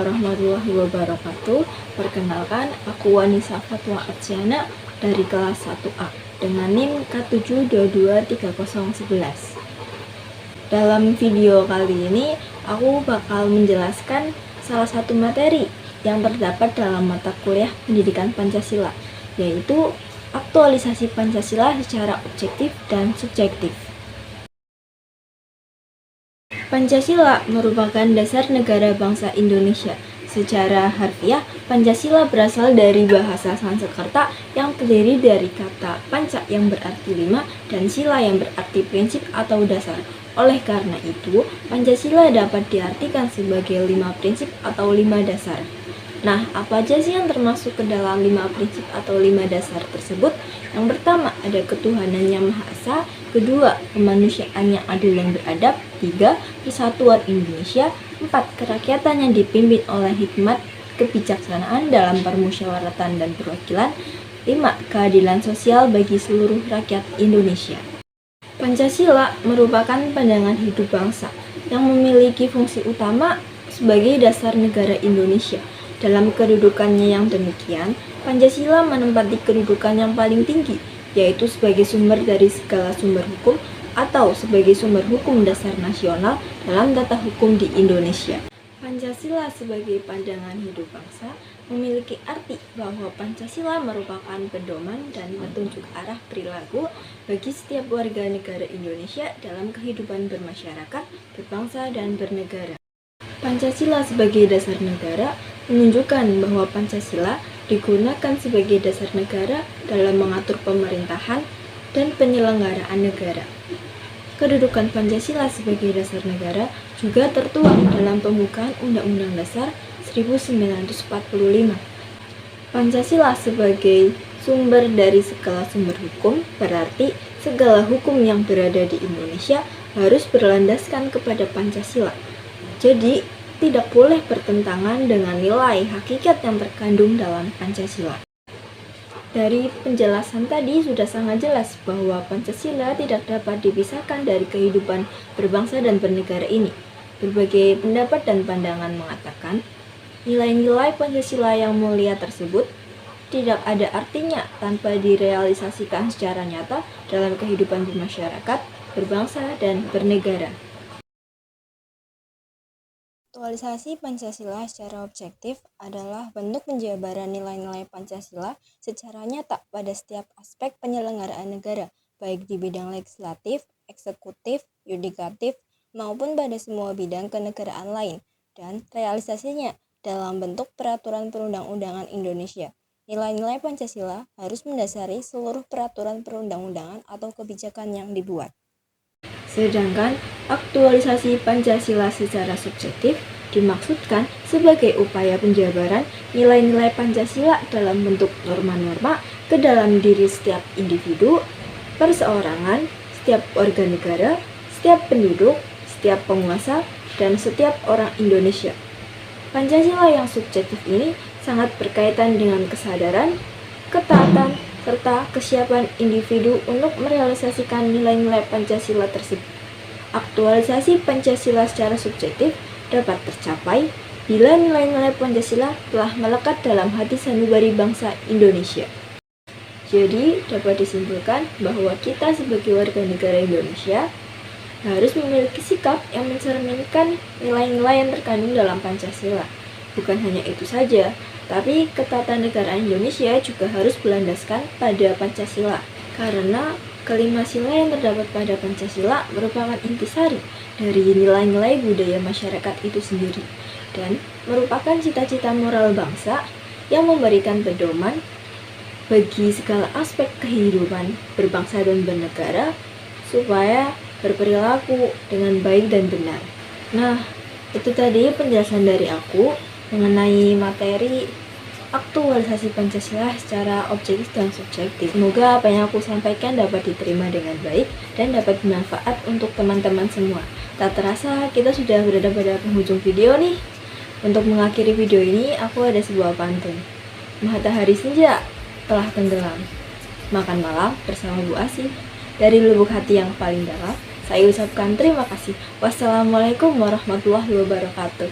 warahmatullahi wabarakatuh. Perkenalkan, aku Wanisa Fatwa Arsyana dari kelas 1A dengan NIM K7223011. Dalam video kali ini, aku bakal menjelaskan salah satu materi yang terdapat dalam mata kuliah Pendidikan Pancasila, yaitu aktualisasi Pancasila secara objektif dan subjektif. Pancasila merupakan dasar negara bangsa Indonesia. Secara harfiah, Pancasila berasal dari bahasa Sanskerta yang terdiri dari kata panca yang berarti 5 dan sila yang berarti prinsip atau dasar. Oleh karena itu, Pancasila dapat diartikan sebagai 5 prinsip atau 5 dasar. Nah, apa aja sih yang termasuk ke dalam 5 prinsip atau 5 dasar tersebut? Yang pertama, ada ketuhanan yang Maha Esa. Kedua, kemanusiaan yang adil dan beradab. 3, persatuan Indonesia. 4, kerakyatan yang dipimpin oleh hikmat kebijaksanaan dalam permusyawaratan dan perwakilan. 5, keadilan sosial bagi seluruh rakyat Indonesia. Pancasila merupakan pandangan hidup bangsa yang memiliki fungsi utama sebagai dasar negara Indonesia. Dalam kedudukannya yang demikian, Pancasila menempati kedudukan yang paling tinggi, yaitu sebagai sumber dari segala sumber hukum atau sebagai sumber hukum dasar nasional dalam tata hukum di Indonesia. Pancasila sebagai pandangan hidup bangsa memiliki arti bahwa Pancasila merupakan pedoman dan petunjuk arah perilaku bagi setiap warga negara Indonesia dalam kehidupan bermasyarakat, berbangsa, dan bernegara. Pancasila sebagai dasar negara menunjukkan bahwa Pancasila digunakan sebagai dasar negara dalam mengatur pemerintahan dan penyelenggaraan negara. Kedudukan Pancasila sebagai dasar negara juga tertuang dalam pembukaan Undang-Undang Dasar 1945. Pancasila sebagai sumber dari segala sumber hukum berarti segala hukum yang berada di Indonesia harus berlandaskan kepada Pancasila. Jadi, tidak boleh bertentangan dengan nilai hakikat yang terkandung dalam Pancasila. Dari penjelasan tadi sudah sangat jelas bahwa Pancasila tidak dapat dipisahkan dari kehidupan berbangsa dan bernegara ini. Berbagai pendapat dan pandangan mengatakan, nilai-nilai Pancasila yang mulia tersebut tidak ada artinya tanpa direalisasikan secara nyata dalam kehidupan bermasyarakat, berbangsa, dan bernegara. Aktualisasi Pancasila secara objektif adalah bentuk penjabaran nilai-nilai Pancasila secara nyata pada setiap aspek penyelenggaraan negara, baik di bidang legislatif, eksekutif, yudikatif, maupun pada semua bidang kenegaraan lain, dan realisasinya dalam bentuk peraturan perundang-undangan Indonesia. Nilai-nilai Pancasila harus mendasari seluruh peraturan perundang-undangan atau kebijakan yang dibuat. Sedangkan aktualisasi Pancasila secara subjektif dimaksudkan sebagai upaya penjabaran nilai-nilai Pancasila dalam bentuk norma-norma ke dalam diri setiap individu, perseorangan, setiap warga negara, setiap penduduk, setiap penguasa, dan setiap orang Indonesia. Pancasila yang subjektif ini sangat berkaitan dengan kesadaran, ketaatan, serta kesiapan individu untuk merealisasikan nilai-nilai Pancasila tersebut. Aktualisasi Pancasila secara subjektif dapat tercapai bila nilai-nilai Pancasila telah melekat dalam hati sanubari bangsa Indonesia. Jadi, dapat disimpulkan bahwa kita sebagai warga negara Indonesia harus memiliki sikap yang mencerminkan nilai-nilai yang terkandung dalam Pancasila. Bukan hanya itu saja, tapi ketatanegaraan Indonesia juga harus berlandaskan pada Pancasila, karena kelima sila yang terdapat pada Pancasila merupakan intisari dari nilai-nilai budaya masyarakat itu sendiri, dan merupakan cita-cita moral bangsa yang memberikan pedoman bagi segala aspek kehidupan berbangsa dan bernegara, supaya berperilaku dengan baik dan benar. Nah, itu tadi penjelasan dari aku mengenai materi aktualisasi Pancasila secara objektif dan subjektif. Semoga apa yang aku sampaikan dapat diterima dengan baik dan dapat bermanfaat untuk teman-teman semua. Tak terasa kita sudah berada pada penghujung video nih. Untuk mengakhiri video ini, aku ada sebuah pantun. Matahari senja telah tenggelam, makan malam bersama Bu Asih. Dari lubuk hati yang paling dalam, saya ucapkan terima kasih. Wassalamualaikum warahmatullahi wabarakatuh.